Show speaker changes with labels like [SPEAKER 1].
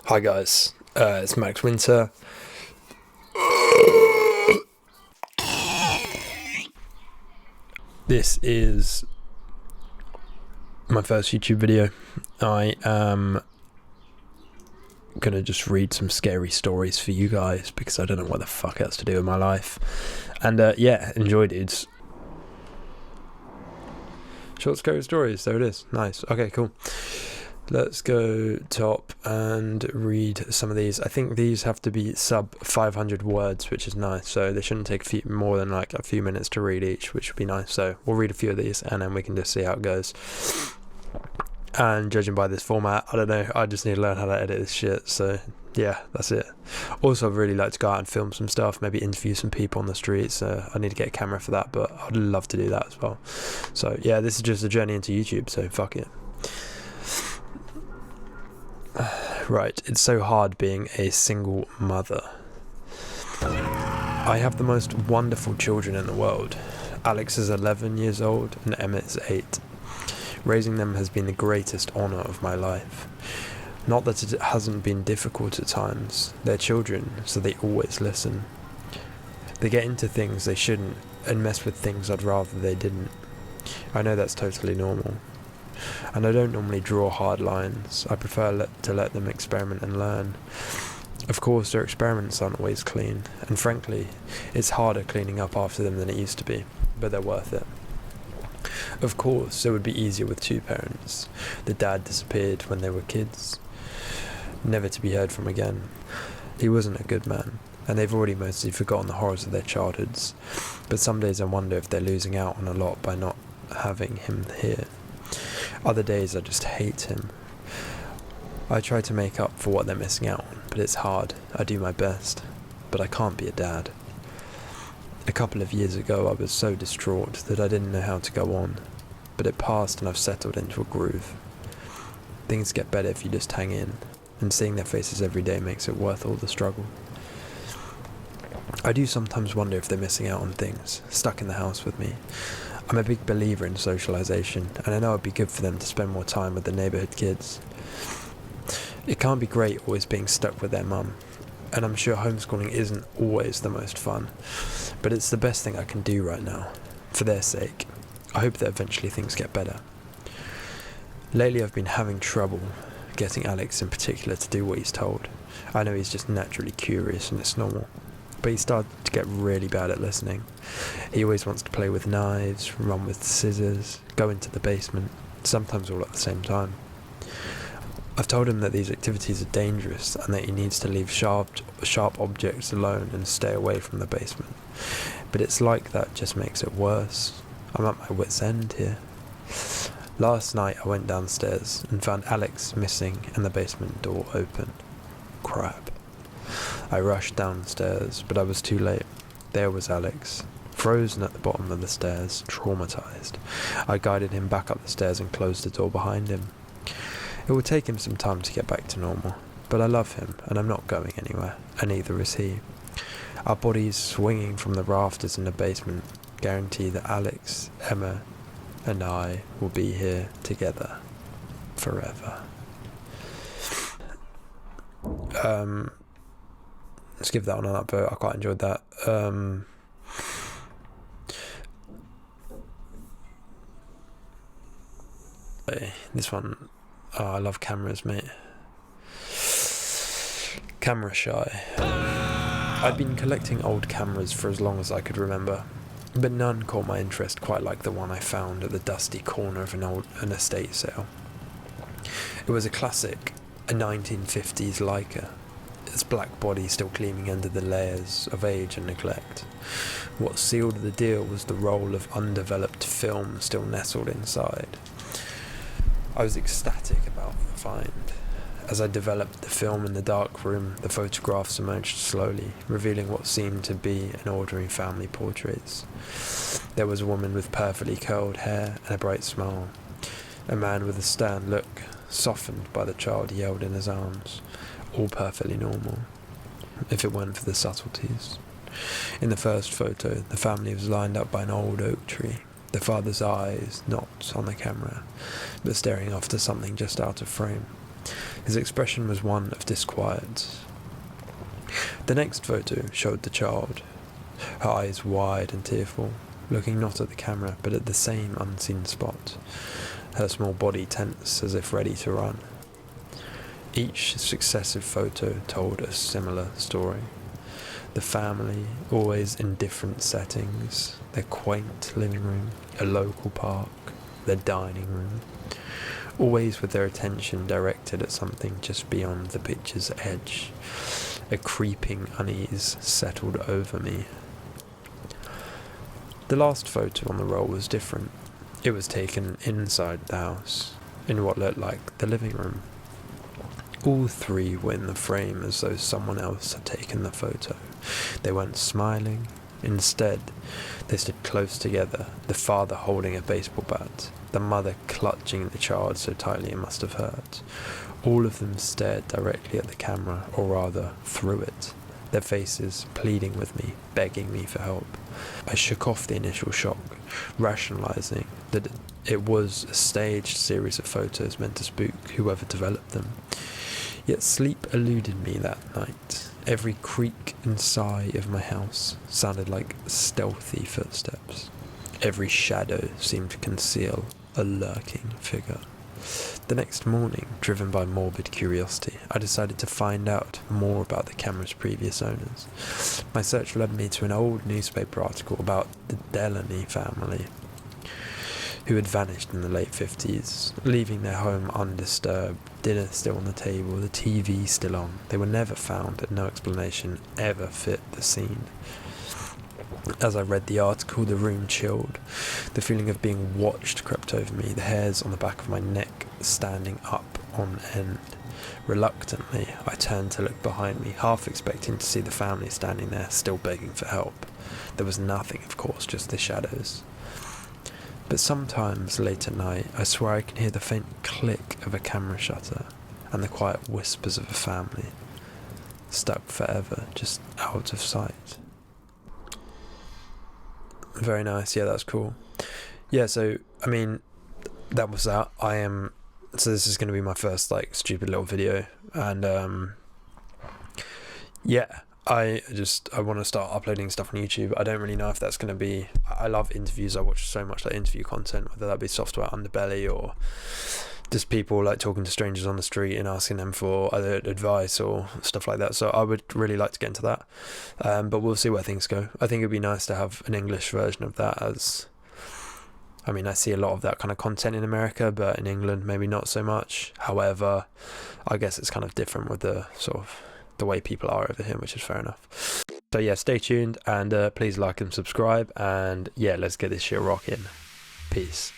[SPEAKER 1] Hi guys, it's Max Winter. This is my first YouTube video. I am gonna just read some scary stories for you guys because I don't know what the fuck else to do with my life. And yeah, enjoy, dudes. Short scary stories, there it is. Nice. Okay, cool. Let's go top and read some of these. I think these have to be sub 500 words, which is nice. So they shouldn't take more than like a few minutes to read each, which would be nice. So we'll read a few of these and then we can just see how it goes. And judging by this format, I don't know, I just need to learn how to edit this shit. So yeah, that's it. Also, I'd really like to go out and film some stuff, maybe interview some people on the streets. I need to get a camera for that, but I'd love to do that as well. So yeah, this is just a journey into YouTube, so fuck it. Right, it's so hard being a single mother. I have the most wonderful children in the world. Alex is 11 years old and Emmett is 8. Raising them has been the greatest honour of my life. Not that it hasn't been difficult at times. They're children, so they always listen. They get into things they shouldn't and mess with things I'd rather they didn't. I know that's totally normal. And I don't normally draw hard lines. I prefer to let them experiment and learn. Of course, their experiments aren't always clean, and frankly, it's harder cleaning up after them than it used to be, but they're worth it. Of course, it would be easier with two parents. The dad disappeared when they were kids, never to be heard from again. He wasn't a good man, and they've already mostly forgotten the horrors of their childhoods, but some days I wonder if they're losing out on a lot by not having him here. Other days I just hate him. I try to make up for what they're missing out on, but it's hard. I do my best, but I can't be a dad. A couple of years ago I was so distraught that I didn't know how to go on, but it passed and I've settled into a groove. Things get better if you just hang in, and seeing their faces every day makes it worth all the struggle. I do sometimes wonder if they're missing out on things, stuck in the house with me. I'm a big believer in socialisation, and I know it'd be good for them to spend more time with the neighbourhood kids. It can't be great always being stuck with their mum, and I'm sure homeschooling isn't always the most fun, but it's the best thing I can do right now, for their sake. I hope that eventually things get better. Lately I've been having trouble getting Alex in particular to do what he's told. I know he's just naturally curious and it's normal, but he started to get really bad at listening. He always wants to play with knives, run with scissors, go into the basement, sometimes all at the same time. I've told him that these activities are dangerous and that he needs to leave sharp objects alone and stay away from the basement. But it's like that just makes it worse. I'm at my wit's end here. Last night I went downstairs and found Alex missing and the basement door open. Crap. I rushed downstairs, but I was too late. There was Alex, frozen at the bottom of the stairs, traumatised. I guided him back up the stairs and closed the door behind him. It will take him some time to get back to normal, but I love him and I'm not going anywhere, and neither is he. Our bodies swinging from the rafters in the basement guarantee that Alex, Emma, and I will be here together forever. Let's give that one an upvote. I quite enjoyed that. This one, oh, I love cameras, mate. Camera shy. I'd been collecting old cameras for as long as I could remember, but none caught my interest quite like the one I found at the dusty corner of an estate sale. It was a classic, a 1950s Leica, its black body still gleaming under the layers of age and neglect. What sealed the deal was the roll of undeveloped film still nestled inside. I was ecstatic about the find. As I developed the film in the dark room, the photographs emerged slowly, revealing what seemed to be an ordinary family portraits. There was a woman with perfectly curled hair and a bright smile. A man with a stern look, softened by the child he held in his arms. All perfectly normal, if it weren't for the subtleties. In the first photo, the family was lined up by an old oak tree, the father's eyes not on the camera, but staring off to something just out of frame. His expression was one of disquiet. The next photo showed the child, her eyes wide and tearful, looking not at the camera but at the same unseen spot, her small body tense as if ready to run. Each successive photo told a similar story. The family, always in different settings, their quaint living room, a local park, their dining room, always with their attention directed at something just beyond the picture's edge. A creeping unease settled over me. The last photo on the roll was different. It was taken inside the house, in what looked like the living room. All three were in the frame as though someone else had taken the photo. They weren't smiling. Instead, they stood close together, the father holding a baseball bat, the mother clutching the child so tightly it must have hurt. All of them stared directly at the camera, or rather, through it, their faces pleading with me, begging me for help. I shook off the initial shock, rationalising that it was a staged series of photos meant to spook whoever developed them. Yet sleep eluded me that night. Every creak and sigh of my house sounded like stealthy footsteps. Every shadow seemed to conceal a lurking figure. The next morning, driven by morbid curiosity, I decided to find out more about the camera's previous owners. My search led me to an old newspaper article about the Delaney family, who had vanished in the late 50s, leaving their home undisturbed, dinner still on the table, the TV still on. They were never found, and no explanation ever fit the scene. As I read the article, the room chilled. The feeling of being watched crept over me, the hairs on the back of my neck standing up on end. Reluctantly, I turned to look behind me, half expecting to see the family standing there, still begging for help. There was nothing, of course, just the shadows. But sometimes, late at night, I swear I can hear the faint click of a camera shutter and the quiet whispers of a family, stuck forever, just out of sight. Very nice, yeah, that's cool. Yeah, so, I mean, that was that. So this is going to be my first, stupid little video, and, yeah. I want to start uploading stuff on YouTube. I don't really know if that's going to be... I love interviews. I watch so much interview content, whether that be Software Underbelly or just people talking to strangers on the street and asking them for either advice or stuff like that. So I would really like to get into that. But we'll see where things go. I think it'd be nice to have an English version of that, as... I mean, I see a lot of that kind of content in America, but in England, maybe not so much. However, I guess it's kind of different with the sort of... the way people are over here, which is fair enough. So yeah, stay tuned, and please like and subscribe, and yeah, let's get this shit rocking. Peace.